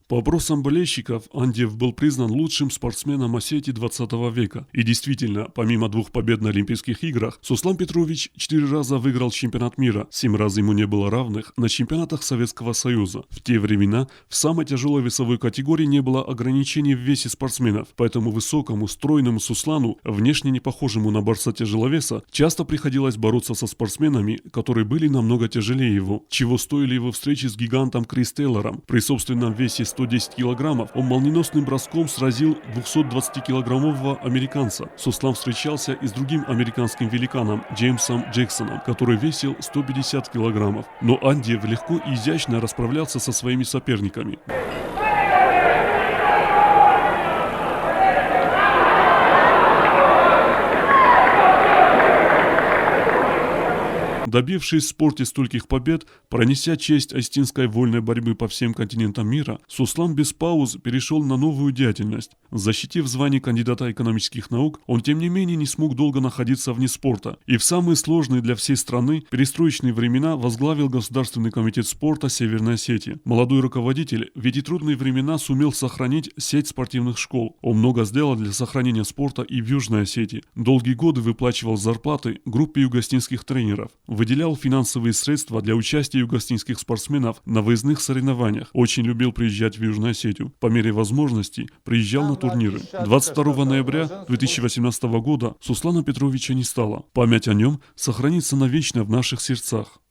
По опросам болельщиков, Андиев был признан лучшим спортсменом Осетии 20 века. И действительно, помимо 2 побед на Олимпийских играх, Суслан Петрович 4 раза выиграл чемпионат мира, 7 раз ему не было равных на чемпионатах Советского Союза. В те времена в самой тяжелой весовой категории не было ограничений в весе спортсменов, поэтому высокому, стройному Суслану, внешне не похожему на борца-тяжеловеса, часто приходилось бороться со спортсменами, которые были намного тяжелее его, чего стоили его встречи с гигантом Крис Тейлором. При собственном весе 110 килограммов он молниеносным броском сразил 220-килограммового американца. Суслан встречался и с другим американским великаном Джеймсом Джексоном, который весил 150 килограммов. Но Андиев легко и изящно расправлялся со своими соперниками. Добившись в спорте стольких побед, пронеся честь осетинской вольной борьбы по всем континентам мира, Суслан без пауз перешел на новую деятельность. Защитив звание кандидата экономических наук, он тем не менее не смог долго находиться вне спорта и в самые сложные для всей страны перестроечные времена возглавил Государственный комитет спорта Северной Осетии. Молодой руководитель в эти трудные времена сумел сохранить сеть спортивных школ. Он много сделал для сохранения спорта и в Южной Осетии. Долгие годы выплачивал зарплаты группе югославских тренеров. Выделял финансовые средства для участия югославских спортсменов на выездных соревнованиях. Очень любил приезжать в Южную Осетию. По мере возможностей приезжал на турниры. 22 ноября 2018 года Суслана Петровича не стало. Память о нем сохранится навечно в наших сердцах.